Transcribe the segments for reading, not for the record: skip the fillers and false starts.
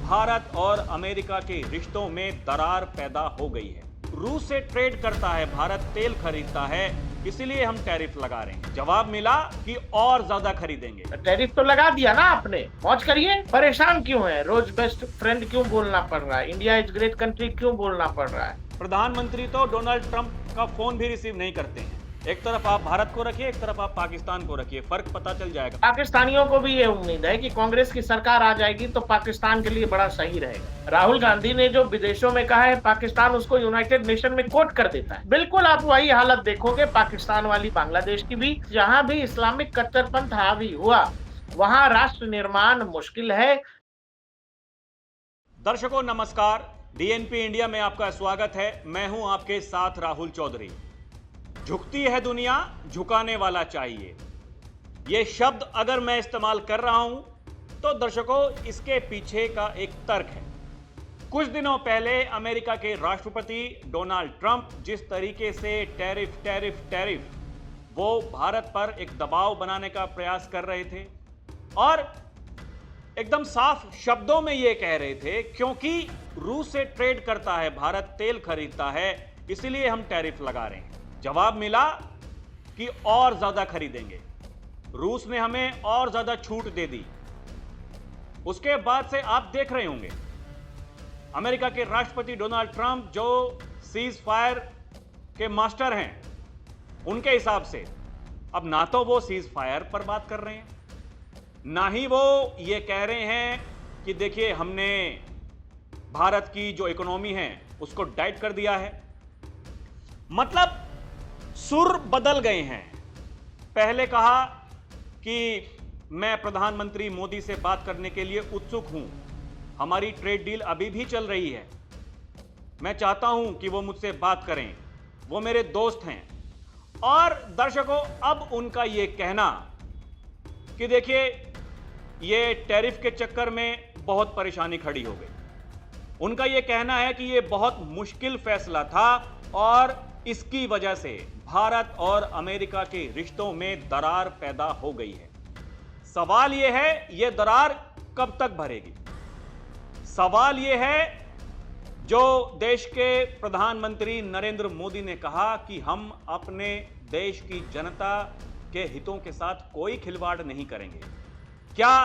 भारत और अमेरिका के रिश्तों में दरार पैदा हो गई है। रूस से ट्रेड करता है भारत, तेल खरीदता है, इसीलिए हम टैरिफ लगा रहे हैं। जवाब मिला कि और ज्यादा खरीदेंगे। टैरिफ तो लगा दिया ना आपने, मौज करिए। परेशान क्यों है? रोज बेस्ट फ्रेंड क्यों बोलना पड़ रहा है? इंडिया इज ग्रेट कंट्री क्यों बोलना पड़ रहा है? प्रधानमंत्री तो डोनाल्ड ट्रंप का फोन भी रिसीव नहीं करते हैं। एक तरफ आप भारत को रखिए, एक तरफ आप पाकिस्तान को रखिए, फर्क पता चल जाएगा। पाकिस्तानियों को भी ये उम्मीद है कि कांग्रेस की सरकार आ जाएगी तो पाकिस्तान के लिए बड़ा सही रहेगा। राहुल गांधी ने जो विदेशों में कहा है, पाकिस्तान उसको यूनाइटेड नेशन में कोट कर देता है। बिल्कुल आप वही हालत देखोगे पाकिस्तान वाली बांग्लादेश की भी। जहां भी इस्लामिक कट्टरपंथ हावी हुआ वहां राष्ट्र निर्माण मुश्किल है। दर्शकों नमस्कार, डीएनपी इंडिया में आपका स्वागत है। मैं हूं आपके साथ राहुल चौधरी। झुकती है दुनिया, झुकाने वाला चाहिए। यह शब्द अगर मैं इस्तेमाल कर रहा हूं तो दर्शकों इसके पीछे का एक तर्क है। कुछ दिनों पहले अमेरिका के राष्ट्रपति डोनाल्ड ट्रंप जिस तरीके से टैरिफ वो भारत पर एक दबाव बनाने का प्रयास कर रहे थे और एकदम साफ शब्दों में यह कह रहे थे क्योंकि रूस से ट्रेड करता है भारत, तेल खरीदता है, इसीलिए हम टैरिफ लगा रहे हैं। जवाब मिला कि और ज्यादा खरीदेंगे। रूस ने हमें और ज्यादा छूट दे दी। उसके बाद से आप देख रहे होंगे अमेरिका के राष्ट्रपति डोनाल्ड ट्रंप जो सीज फायर के मास्टर हैं, उनके हिसाब से अब ना तो वो सीज फायर पर बात कर रहे हैं, ना ही वो ये कह रहे हैं कि देखिए हमने भारत की जो इकोनॉमी है उसको डाइट कर दिया है। मतलब सुर बदल गए हैं। पहले कहा कि मैं प्रधानमंत्री मोदी से बात करने के लिए उत्सुक हूं, हमारी ट्रेड डील अभी भी चल रही है, मैं चाहता हूं कि वो मुझसे बात करें, वो मेरे दोस्त हैं। और दर्शकों अब उनका यह कहना कि देखिए ये टैरिफ के चक्कर में बहुत परेशानी खड़ी हो गई। उनका यह कहना है कि यह बहुत मुश्किल फैसला था और इसकी वजह से भारत और अमेरिका के रिश्तों में दरार पैदा हो गई है। सवाल यह है यह दरार कब तक भरेगी? सवाल यह है जो देश के प्रधानमंत्री नरेंद्र मोदी ने कहा कि हम अपने देश की जनता के हितों के साथ कोई खिलवाड़ नहीं करेंगे। क्या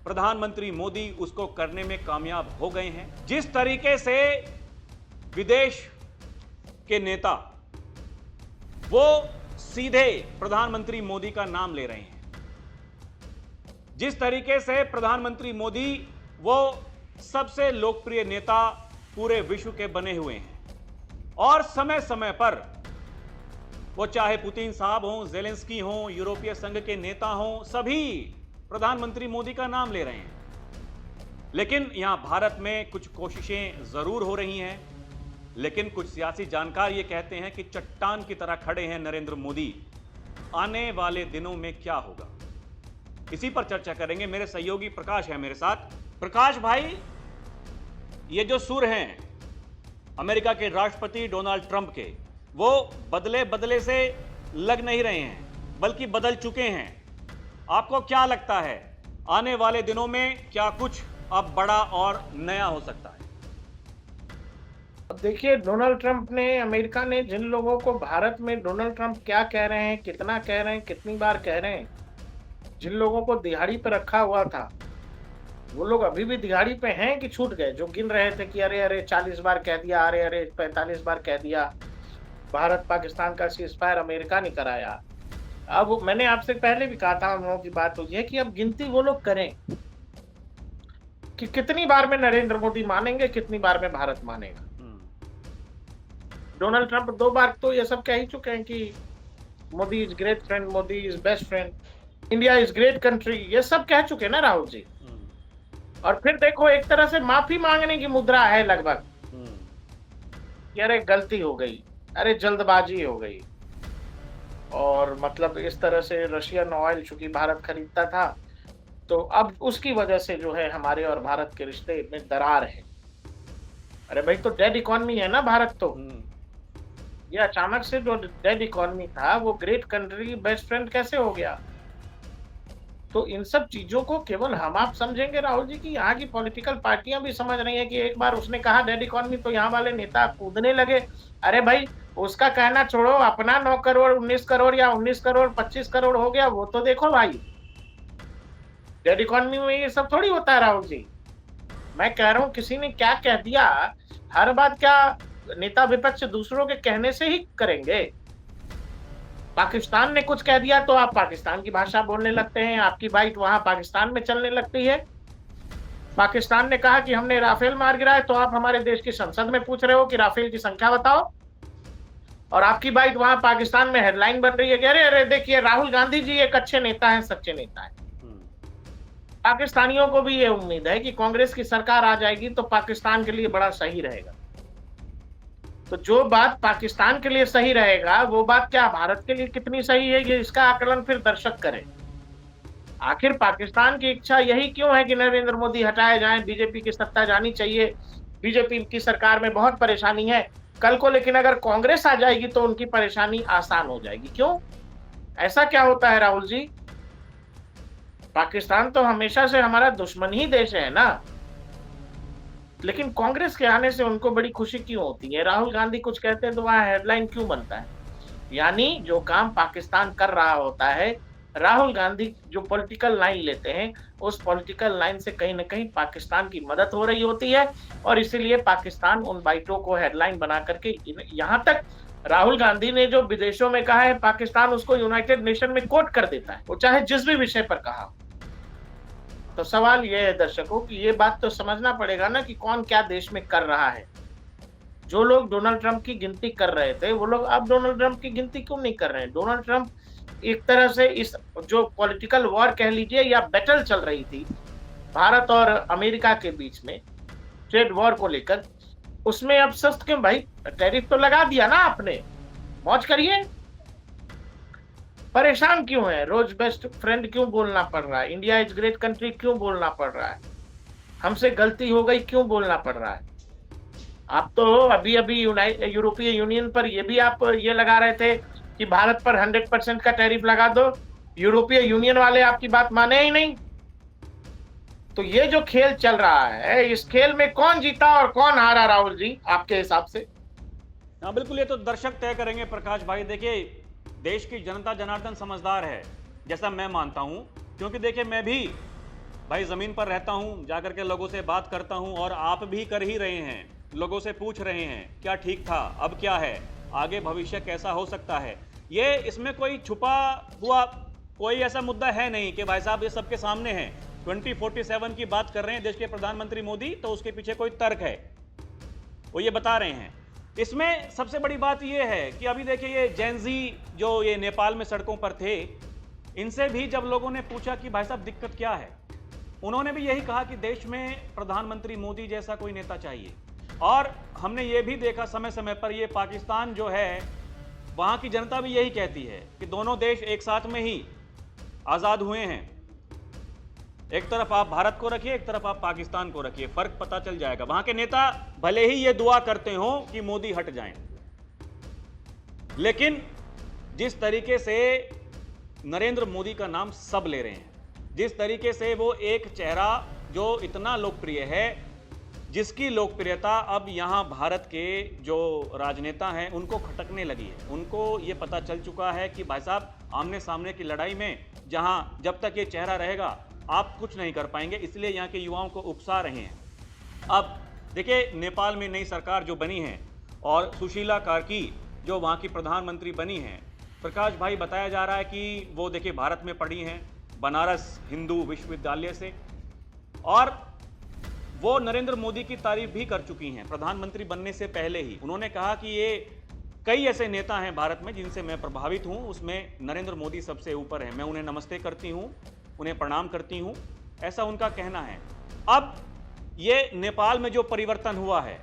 प्रधानमंत्री मोदी उसको करने में कामयाब हो गए हैं? जिस तरीके से विदेश के नेता वो सीधे प्रधानमंत्री मोदी का नाम ले रहे हैं, जिस तरीके से प्रधानमंत्री मोदी वो सबसे लोकप्रिय नेता पूरे विश्व के बने हुए हैं और समय समय पर वो चाहे पुतिन साहब हों, ज़ेलेंस्की हों, यूरोपीय संघ के नेता हों, सभी प्रधानमंत्री मोदी का नाम ले रहे हैं। लेकिन यहां भारत में कुछ कोशिशें जरूर हो रही हैं, लेकिन कुछ सियासी जानकार ये कहते हैं कि चट्टान की तरह खड़े हैं नरेंद्र मोदी। आने वाले दिनों में क्या होगा, इसी पर चर्चा करेंगे। मेरे सहयोगी प्रकाश है मेरे साथ। प्रकाश भाई, ये जो सुर हैं अमेरिका के राष्ट्रपति डोनाल्ड ट्रंप के, वो बदले बदले से लग नहीं रहे हैं बल्कि बदल चुके हैं। आपको क्या लगता है आने वाले दिनों में क्या कुछ अब बड़ा और नया हो सकता है? देखिए, डोनाल्ड ट्रंप ने, अमेरिका ने जिन लोगों को भारत में डोनाल्ड ट्रंप क्या कह रहे हैं, कितना कह रहे हैं, कितनी बार कह रहे हैं, जिन लोगों को दिहाड़ी पे रखा हुआ था वो लोग अभी भी दिहाड़ी पे हैं कि छूट गए? जो गिन रहे थे कि अरे अरे 40 बार कह दिया, अरे अरे 45 बार कह दिया, भारत पाकिस्तान का सीज फायर अमेरिका ने कराया। अब मैंने आपसे पहले भी कहा था, हम लोगों की बात हुई है कि अब गिनती वो लोग करें कि कितनी बार में नरेंद्र मोदी मानेंगे, कितनी बार में भारत मानेगा। डोनाल्ड ट्रंप 2 बार तो ये सब कह ही चुके हैं कि Modi is great friend, Modi is best friend, India is great country, ये सब कह चुके ना राहुल जी। और फिर देखो एक तरह से माफी मांगने की मुद्रा है लगभग कि अरे गलती हो गई, अरे जल्दबाजी हो गई। और मतलब इस तरह से रशियन ऑयल चूंकि भारत खरीदता था तो अब उसकी वजह से जो है हमारे और भारत के रिश्ते में दरार है। अरे भाई, तो डेड इकोनॉमी है ना भारत। तो ये अचानक से जो डेड इकोनॉमी था वो ग्रेट कंट्री बेस्ट फ्रेंड कैसे हो गया? तो इन सब चीजों को केवल हम आप समझेंगे राहुल जी, कि यहाँ की पॉलिटिकल पार्टियां भी समझ रही हैं कि एक बार उसने कहा डेड इकोनॉमी तो यहाँ वाले नेता कूदने लगे। अरे भाई, उसका कहना छोड़ो, अपना 9 करोड़ 19 करोड़ या 19 करोड़ 25 करोड़ हो गया, वो तो देखो भाई। डेड इकोनॉमी में ये सब थोड़ी होता है राहुल जी। मैं कह रहा हूँ किसी ने क्या कह दिया, हर बात क्या नेता विपक्ष दूसरों के कहने से ही करेंगे? पाकिस्तान ने कुछ कह दिया तो आप पाकिस्तान की भाषा बोलने लगते हैं, आपकी बाइट वहां पाकिस्तान में चलने लगती है। पाकिस्तान ने कहा कि हमने राफेल मार गिराए, तो आप हमारे देश की संसद में पूछ रहे हो कि राफेल की संख्या बताओ, और आपकी बाइट वहां पाकिस्तान में हेडलाइन बन रही है कि अरे अरे देखिए राहुल गांधी जी एक अच्छे नेता हैं, सच्चे नेता हैं। पाकिस्तानियों को भी ये उम्मीद है कि कांग्रेस की सरकार आ जाएगी तो पाकिस्तान के लिए बड़ा सही रहेगा। तो जो बात पाकिस्तान के लिए सही रहेगा, वो बात क्या भारत के लिए कितनी सही है, ये इसका आकलन फिर दर्शक करें। आखिर पाकिस्तान की इच्छा यही क्यों है कि नरेंद्र मोदी हटाए जाएं, बीजेपी की सत्ता जानी चाहिए, बीजेपी की सरकार में बहुत परेशानी है कल को, लेकिन अगर कांग्रेस आ जाएगी तो उनकी परेशानी आसान हो जाएगी। क्यों? ऐसा क्या होता है राहुल जी? पाकिस्तान तो हमेशा से हमारा दुश्मन ही देश है ना, लेकिन कांग्रेस के आने से उनको बड़ी खुशी क्यों होती है? राहुल गांधी कुछ कहते हैं तो वहां हेडलाइन क्यों बनता है? यानी जो काम पाकिस्तान कर रहा होता है, राहुल गांधी जो पॉलिटिकल लाइन लेते हैं, उस पॉलिटिकल लाइन से कहीं ना कहीं पाकिस्तान की मदद हो रही होती है, और इसीलिए पाकिस्तान उन बाइटों को हेडलाइन बना करके, यहां तक राहुल गांधी ने जो विदेशों में कहा है, पाकिस्तान उसको यूनाइटेड नेशन में कोट कर देता है, वो चाहे जिस भी विषय पर कहा। तो सवाल ये है दर्शकों कि ये बात तो समझना पड़ेगा ना कि कौन क्या देश में कर रहा है। जो लोग डोनाल्ड ट्रंप की गिनती कर रहे थे, वो लोग अब डोनाल्ड ट्रंप की गिनती क्यों नहीं कर रहे हैं? डोनाल्ड ट्रंप एक तरह से इस जो पॉलिटिकल वॉर कह लीजिए या बैटल चल रही थी भारत और अमेरिका के बीच में, ट्रेड वॉर को लेकर, उसमें अब सस्त क्यों भाई? टैरिफ तो लगा दिया ना आपने, मौज करिए। परेशान क्यों है? रोज बेस्ट फ्रेंड क्यों बोलना पड़ रहा है? इंडिया इज ग्रेट कंट्री क्यों बोलना पड़ रहा है? हमसे गलती हो गई क्यों बोलना पड़ रहा है? आप तो अभी अभी यूरोपीय यूनियन पर ये भी आप ये लगा रहे थे कि भारत पर 100% का टैरिफ लगा दो, यूरोपीय यूनियन वाले आपकी बात माने ही नहीं। तो ये जो खेल चल रहा है, इस खेल में कौन जीता और कौन हारा राहुल जी आपके हिसाब से? हाँ बिल्कुल, ये तो दर्शक तय करेंगे प्रकाश भाई। देखिए, देश की जनता जनार्दन समझदार है, जैसा मैं मानता हूं, क्योंकि देखिए मैं भी भाई जमीन पर रहता हूं, जाकर के लोगों से बात करता हूं, और आप भी कर ही रहे हैं, लोगों से पूछ रहे हैं क्या ठीक था, अब क्या है, आगे भविष्य कैसा हो सकता है। ये इसमें कोई छुपा हुआ कोई ऐसा मुद्दा है नहीं कि भाई साहब ये सबके सामने है। 2047 की बात कर रहे हैं देश के प्रधानमंत्री मोदी, तो उसके पीछे कोई तर्क है, वो ये बता रहे हैं। इसमें सबसे बड़ी बात यह है कि अभी देखिए ये जैनजी जो ये नेपाल में सड़कों पर थे, इनसे भी जब लोगों ने पूछा कि भाई साहब दिक्कत क्या है, उन्होंने भी यही कहा कि देश में प्रधानमंत्री मोदी जैसा कोई नेता चाहिए। और हमने ये भी देखा समय समय पर, ये पाकिस्तान जो है वहां की जनता भी यही कहती है कि दोनों देश एक साथ में ही आजाद हुए हैं। एक तरफ आप भारत को रखिए, एक तरफ आप पाकिस्तान को रखिए, फर्क पता चल जाएगा। वहां के नेता भले ही ये दुआ करते हो कि मोदी हट जाएं, लेकिन जिस तरीके से नरेंद्र मोदी का नाम सब ले रहे हैं, जिस तरीके से वो एक चेहरा जो इतना लोकप्रिय है, जिसकी लोकप्रियता अब यहां भारत के जो राजनेता हैं उनको खटकने लगी है। उनको ये पता चल चुका है कि भाई साहब आमने सामने की लड़ाई में जहां जब तक ये चेहरा रहेगा आप कुछ नहीं कर पाएंगे, इसलिए यहाँ के युवाओं को उकसा रहे हैं। अब देखिए नेपाल में नई सरकार जो बनी है और सुशीला कार्की जो वहाँ की प्रधानमंत्री बनी हैं, प्रकाश भाई बताया जा रहा है कि वो देखिए भारत में पढ़ी हैं बनारस हिंदू विश्वविद्यालय से, और वो नरेंद्र मोदी की तारीफ भी कर चुकी हैं प्रधानमंत्री बनने से पहले ही। उन्होंने कहा कि ये कई ऐसे नेता हैं भारत में जिनसे मैं प्रभावित हूँ, उसमें नरेंद्र मोदी सबसे ऊपर है, मैं उन्हें नमस्ते करती हूँ, उन्हें प्रणाम करती हूं, ऐसा उनका कहना है। अब ये नेपाल में जो परिवर्तन हुआ है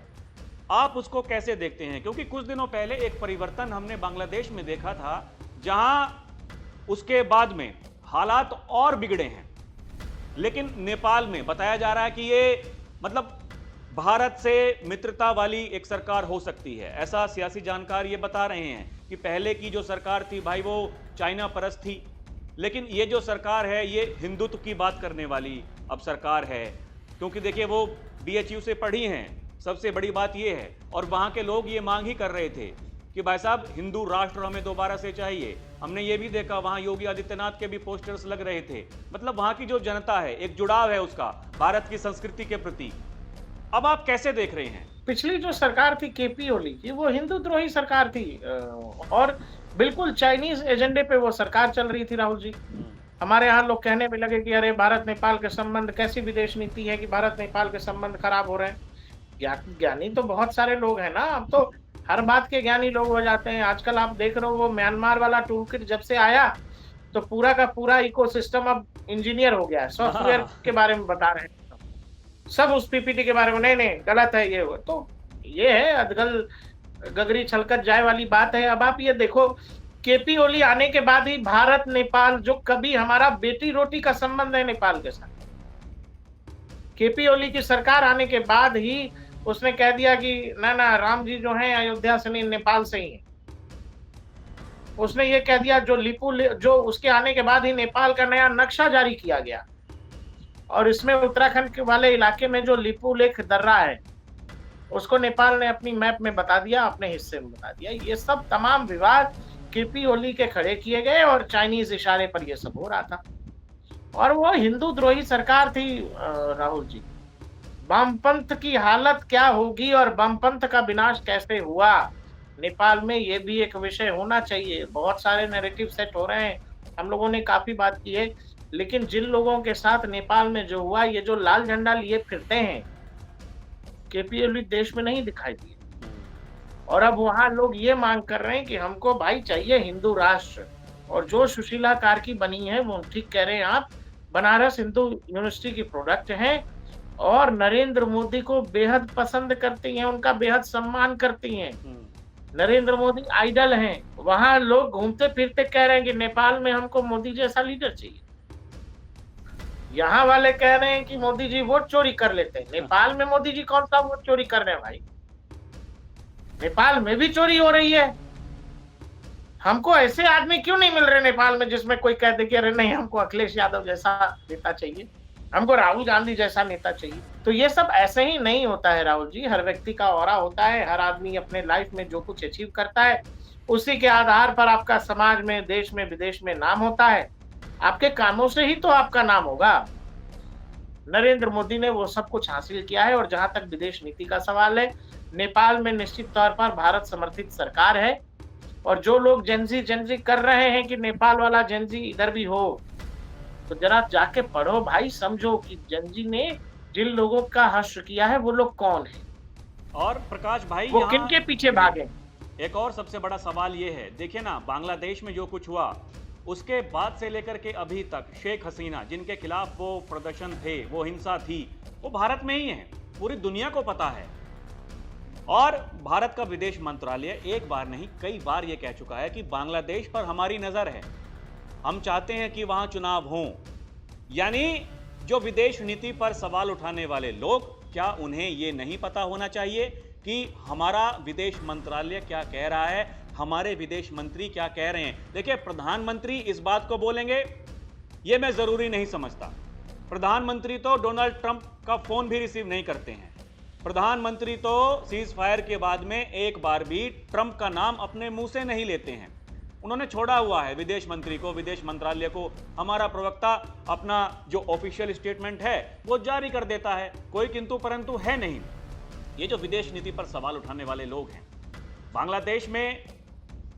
आप उसको कैसे देखते हैं? क्योंकि कुछ दिनों पहले एक परिवर्तन हमने बांग्लादेश में देखा था, जहां उसके बाद में हालात और बिगड़े हैं, लेकिन नेपाल में बताया जा रहा है कि ये मतलब भारत से मित्रता वाली एक सरकार हो सकती है। ऐसा सियासी जानकार ये बता रहे हैं कि पहले की जो सरकार थी भाई वो चाइना परस्त थी, लेकिन ये जो सरकार है ये हिंदुत्व की बात करने वाली अब सरकार है, क्योंकि देखिए वो बीएचयू से पढ़ी हैं, सबसे बड़ी बात ये है। और वहाँ के लोग ये मांग ही कर रहे थे कि भाई साहब हिंदू राष्ट्र हमें दोबारा से चाहिए। हमने ये भी देखा वहाँ योगी आदित्यनाथ के भी पोस्टर्स लग रहे थे। मतलब वहाँ की जो जनता है, एक जुड़ाव है उसका भारत की संस्कृति के प्रति। अब आप कैसे देख रहे हैं? पिछली जो सरकार थी केपी ओली की, वो हिंदू द्रोही सरकार थी और बिल्कुल चाइनीज एजेंडे पे वो सरकार चल रही थी राहुल जी। हमारे यहाँ लोग कहने में लगे कि अरे भारत नेपाल के संबंध, कैसी विदेश नीति है कि भारत नेपाल के संबंध खराब हो रहे हैं। ज्ञानी तो बहुत सारे लोग हैं ना, अब तो हर बात के ज्ञानी लोग हो जाते हैं। आजकल आप देख रहे हो वो म्यांमार वाला टूल किट जब से आया तो पूरा का पूरा इकोसिस्टम अब इंजीनियर हो गया है, सॉफ्टवेयर के बारे में बता रहे हैं सब, उस पीपीटी के बारे में नहीं गलत है ये वो। तो ये है अदगल गगरी छलकत जाए वाली बात है। अब आप ये देखो केपी ओली आने के बाद ही भारत नेपाल, जो कभी हमारा बेटी रोटी का संबंध है नेपाल के साथ, केपी ओली की सरकार आने के बाद ही उसने कह दिया कि ना ना राम जी जो हैं अयोध्या से नहीं नेपाल से ही हैं। उसने ये कह दिया जो उसके आने के बाद ही नेपाल का नया नक्शा जारी किया गया और इसमें उत्तराखंड के वाले इलाके में जो लिपू लेख दर्रा है उसको नेपाल ने अपनी मैप में बता दिया, अपने हिस्से में बता दिया। ये सब तमाम विवाद केपी ओली के खड़े किए गए और चाइनीज इशारे पर ये सब हो रहा था। और वो हिंदू द्रोही सरकार थी राहुल जी। वामपंथ की हालत क्या होगी और वामपंथ का विनाश कैसे हुआ नेपाल में, ये भी एक विषय होना चाहिए। बहुत सारे नैरेटिव सेट हो रहे हैं, हम लोगों ने काफी बात की है, लेकिन जिन लोगों के साथ नेपाल में जो हुआ, ये जो लाल झंडा लिए फिरते हैं, केपी ओली देश में नहीं दिखाई दिए। और अब वहां लोग ये मांग कर रहे हैं कि हमको भाई चाहिए हिंदू राष्ट्र। और जो सुशीला कार्की बनी है वो ठीक कह रहे हैं आप, बनारस हिंदू यूनिवर्सिटी की प्रोडक्ट है और नरेंद्र मोदी को बेहद पसंद करती हैं, उनका बेहद सम्मान करती हैं। नरेंद्र मोदी आइडल हैं। वहां लोग घूमते फिरते कह रहे हैं कि नेपाल में हमको मोदी जैसा लीडर चाहिए। यहाँ वाले कह रहे हैं कि मोदी जी वोट चोरी कर लेते हैं। नेपाल में मोदी जी कौन सा वोट चोरी कर रहे हैं भाई? नेपाल में भी चोरी हो रही है। हमको ऐसे आदमी क्यों नहीं मिल रहे नेपाल में जिसमें कोई कह दे कि अरे नहीं हमको अखिलेश यादव जैसा नेता चाहिए, हमको राहुल गांधी जैसा नेता चाहिए। तो ये सब ऐसे ही नहीं होता है राहुल जी। हर व्यक्ति का ऑरा होता है, हर आदमी अपने लाइफ में जो कुछ अचीव करता है उसी के आधार पर आपका समाज में, देश में, विदेश में नाम होता है। आपके कामों से ही तो आपका नाम होगा। नरेंद्र मोदी ने वो सब कुछ हासिल किया है। और जहां तक विदेश नीति का सवाल है, नेपाल में निश्चित तौर पर भारत समर्थित सरकार है। और जो लोग जेनजी कर रहे हैं कि नेपाल वाला जेनजी इधर भी हो, तो जरा जाके पढ़ो भाई, समझो कि जेनजी ने जिन लोगों का हश्र किया है वो लोग कौन है और प्रकाश भाई वो किन के पीछे भागे। एक और सबसे बड़ा सवाल ये है, देखिए ना, बांग्लादेश में जो कुछ हुआ उसके बाद से लेकर के अभी तक शेख हसीना जिनके खिलाफ वो प्रदर्शन थे, वो हिंसा थी, वो भारत में ही है, पूरी दुनिया को पता है। और भारत का विदेश मंत्रालय एक बार नहीं कई बार ये कह चुका है कि बांग्लादेश पर हमारी नजर है, हम चाहते हैं कि वहां चुनाव हों। यानी जो विदेश नीति पर सवाल उठाने वाले लोग, क्या उन्हें ये नहीं पता होना चाहिए कि हमारा विदेश मंत्रालय क्या कह रहा है, हमारे विदेश मंत्री क्या कह रहे हैं? देखिए, प्रधानमंत्री इस बात को बोलेंगे ये मैं जरूरी नहीं समझता। प्रधानमंत्री तो डोनाल्ड ट्रंप का फोन भी रिसीव नहीं करते हैं। प्रधानमंत्री तो सीज फायर के बाद में एक बार भी ट्रंप का नाम अपने मुंह से नहीं लेते हैं। उन्होंने छोड़ा हुआ है विदेश मंत्री को, विदेश मंत्रालय को। हमारा प्रवक्ता अपना जो ऑफिशियल स्टेटमेंट है वो जारी कर देता है, कोई किंतु परंतु है नहीं। ये जो विदेश नीति पर सवाल उठाने वाले लोग हैं, बांग्लादेश में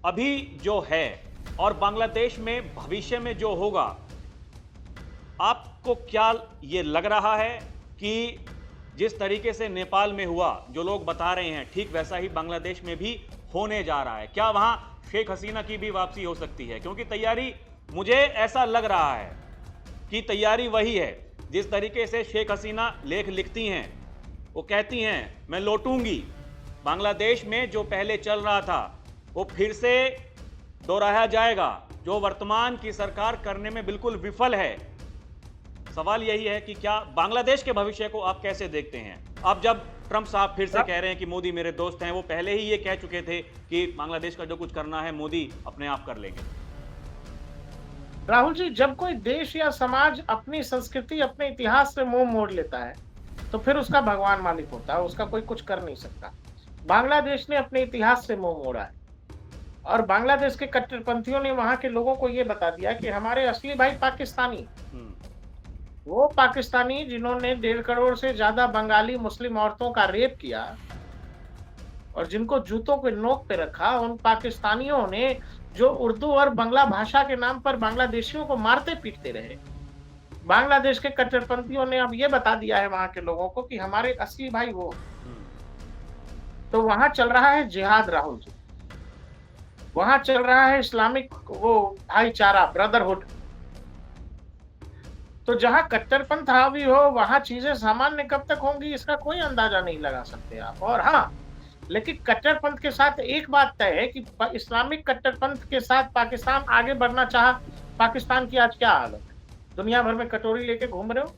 अभी जो है और बांग्लादेश में भविष्य में जो होगा, आपको क्या ये लग रहा है कि जिस तरीके से नेपाल में हुआ, जो लोग बता रहे हैं, ठीक वैसा ही बांग्लादेश में भी होने जा रहा है? क्या वहां शेख हसीना की भी वापसी हो सकती है? क्योंकि तैयारी, मुझे ऐसा लग रहा है कि तैयारी वही है जिस तरीके से शेख हसीना लेख लिखती हैं। वो कहती हैं मैं लौटूंगी, बांग्लादेश में जो पहले चल रहा था वो फिर से दोहराया जाएगा, जो वर्तमान की सरकार करने में बिल्कुल विफल है। सवाल यही है कि क्या बांग्लादेश के भविष्य को आप कैसे देखते हैं? अब जब ट्रंप साहब फिर से कह रहे हैं कि मोदी मेरे दोस्त हैं, वो पहले ही ये कह चुके थे कि बांग्लादेश का जो कुछ करना है मोदी अपने आप कर लेंगे। राहुल जी, जब कोई देश या समाज अपनी संस्कृति, अपने इतिहास से मुंह मोड़ लेता है, तो फिर उसका भगवान मालिक होता है, उसका कोई कुछ कर नहीं सकता। बांग्लादेश ने अपने इतिहास से मुंह मोड़ा है और बांग्लादेश के कट्टरपंथियों ने वहां के लोगों को ये बता दिया कि हमारे असली भाई पाकिस्तानी, वो पाकिस्तानी जिन्होंने 1.5 करोड़ से ज्यादा बंगाली मुस्लिम औरतों का रेप किया और जिनको जूतों के नोक पे रखा, उन पाकिस्तानियों ने जो उर्दू और बांग्ला भाषा के नाम पर बांग्लादेशियों को मारते पीटते रहे, बांग्लादेश के कट्टरपंथियों ने अब ये बता दिया है वहां के लोगों को कि हमारे असली भाई वो। तो वहां चल रहा है जिहाद राहुल जी, वहां चल रहा है इस्लामिक वो भाईचारा, ब्रदरहुड। तो जहां कट्टरपंथ हावी हो वहां चीजें सामान्य कब तक होंगी इसका कोई अंदाजा नहीं लगा सकते आप। और हाँ, लेकिन कट्टरपंथ के साथ एक बात तय है कि इस्लामिक कट्टरपंथ के साथ पाकिस्तान आगे बढ़ना चाहा। पाकिस्तान की आज क्या हालत है, दुनिया भर में कटोरी लेके घूम रहे हो।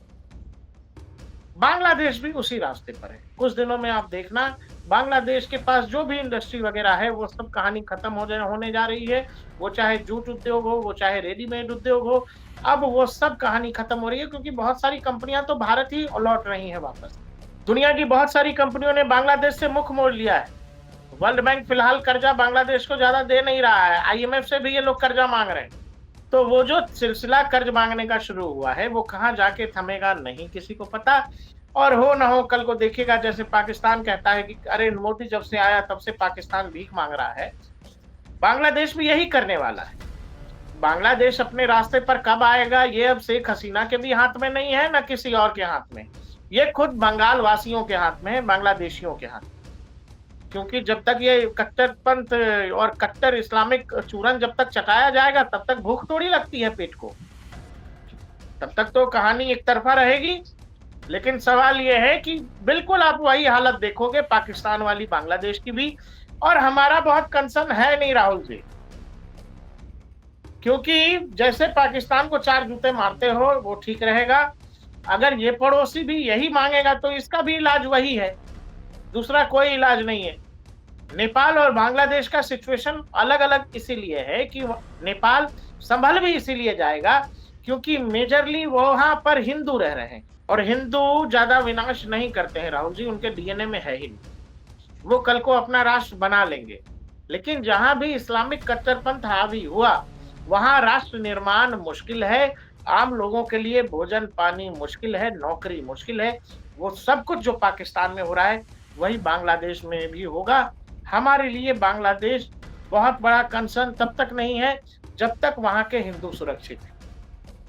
बांग्लादेश भी उसी रास्ते पर है। कुछ दिनों में आप देखना, बांग्लादेश के पास जो भी इंडस्ट्री वगैरह है वो सब कहानी खत्म होने जा रही है। वो चाहे जूट उद्योग हो, वो चाहे रेडीमेड उद्योग हो, अब वो सब कहानी खत्म हो रही है, क्योंकि बहुत सारी कंपनियां तो भारत ही लौट रही हैं वापस। दुनिया की बहुत सारी कंपनियों ने बांग्लादेश से मुख मोड़ लिया है। वर्ल्ड बैंक फिलहाल कर्जा बांग्लादेश को ज्यादा दे नहीं रहा है, IMF से भी ये लोग कर्जा मांग रहे हैं। तो वो जो सिलसिला कर्ज मांगने का शुरू हुआ है वो कहाँ जाके थमेगा नहीं किसी को पता। और हो ना हो कल को देखिएगा, जैसे पाकिस्तान कहता है कि अरे मोदी जब से आया तब से पाकिस्तान भीख मांग रहा है, बांग्लादेश भी यही करने वाला है। बांग्लादेश अपने रास्ते पर कब आएगा ये अब शेख हसीना के भी हाथ में नहीं है, ना किसी और के हाथ में। ये खुद बंगाल वासियों के हाथ में है, बांग्लादेशियों के हाथ में। क्योंकि जब तक ये कट्टरपंथ और कट्टर इस्लामिक चूरन जब तक चटाया जाएगा तब तक भूख थोड़ी लगती है पेट को, तब तक तो कहानी एक तरफा रहेगी। लेकिन सवाल ये है कि बिल्कुल आप वही हालत देखोगे पाकिस्तान वाली, बांग्लादेश की भी। और हमारा बहुत कंसर्न है नहीं राहुल जी, क्योंकि जैसे पाकिस्तान को 4 जूते मारते हो वो ठीक रहेगा। अगर ये पड़ोसी भी यही मांगेगा तो इसका भी इलाज वही है, दूसरा कोई इलाज नहीं है। नेपाल और बांग्लादेश का सिचुएशन अलग अलग इसीलिए है कि नेपाल संभल भी इसीलिए जाएगा क्योंकि मेजरली वहां पर हिंदू रह रहे हैं, और हिंदू ज्यादा विनाश नहीं करते हैं राहुल जी, उनके DNA में है ही नहीं। वो कल को अपना राष्ट्र बना लेंगे। लेकिन जहां भी इस्लामिक कट्टरपंथ हावी हुआ वहां राष्ट्र निर्माण मुश्किल है, आम लोगों के लिए भोजन पानी मुश्किल है, नौकरी मुश्किल है। वो सब कुछ जो पाकिस्तान में हो रहा है वही बांग्लादेश में भी होगा। हमारे लिए बांग्लादेश बहुत बड़ा कंसर्न तब तक नहीं है जब तक वहां के हिंदू सुरक्षित हैं।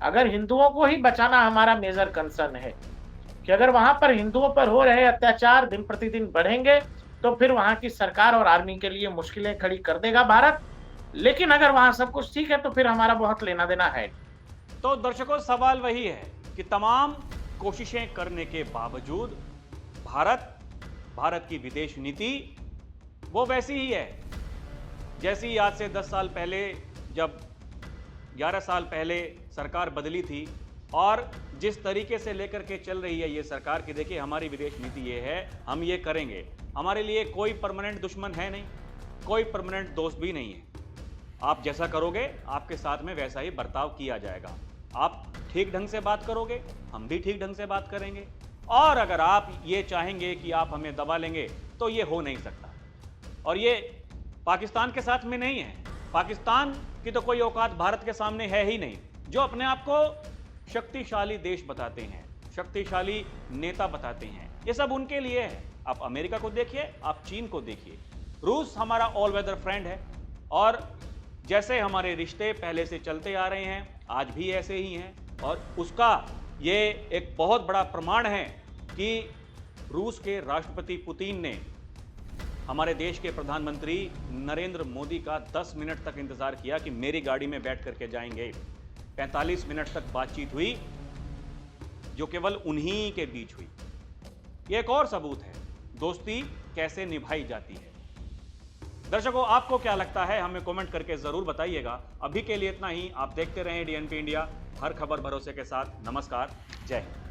अगर हिंदुओं को ही बचाना हमारा मेजर कंसर्न है कि अगर वहां पर हिंदुओं पर हो रहे अत्याचार दिन प्रतिदिन बढ़ेंगे तो फिर वहां की सरकार और आर्मी के लिए मुश्किलें खड़ी कर देगा भारत। लेकिन अगर वहां सब कुछ ठीक है तो फिर हमारा बहुत लेना देना है। तो दर्शकों, सवाल वही है कि तमाम कोशिशें करने के बावजूद भारत की विदेश नीति वो वैसी ही है जैसी आज से 10 साल पहले, जब 11 साल पहले सरकार बदली थी, और जिस तरीके से लेकर के चल रही है ये सरकार कि देखिए हमारी विदेश नीति ये है, हम ये करेंगे। हमारे लिए कोई परमानेंट दुश्मन है नहीं, कोई परमानेंट दोस्त भी नहीं है। आप जैसा करोगे आपके साथ में वैसा ही बर्ताव किया जाएगा। आप ठीक ढंग से बात करोगे हम भी ठीक ढंग से बात करेंगे, और अगर आप ये चाहेंगे कि आप हमें दबा लेंगे तो ये हो नहीं सकता। और ये पाकिस्तान के साथ में नहीं है, पाकिस्तान की तो कोई औकात भारत के सामने है ही नहीं, जो अपने आप को शक्तिशाली देश बताते हैं, शक्तिशाली नेता बताते हैं। ये सब उनके लिए है। आप अमेरिका को देखिए, आप चीन को देखिए। रूस हमारा ऑल वेदर फ्रेंड है, और जैसे हमारे रिश्ते पहले से चलते आ रहे हैं आज भी ऐसे ही हैं। और उसका ये एक बहुत बड़ा प्रमाण है कि रूस के राष्ट्रपति पुतिन ने हमारे देश के प्रधानमंत्री नरेंद्र मोदी का 10 मिनट तक इंतजार किया कि मेरी गाड़ी में बैठ करके जाएंगे। 45 मिनट तक बातचीत हुई जो केवल उन्हीं के बीच हुई। ये एक और सबूत है दोस्ती कैसे निभाई जाती है। दर्शकों, आपको क्या लगता है हमें कमेंट करके जरूर बताइएगा। अभी के लिए इतना ही। आप देखते रहें DNP इंडिया, हर खबर भरोसे के साथ। नमस्कार, जय हिंद।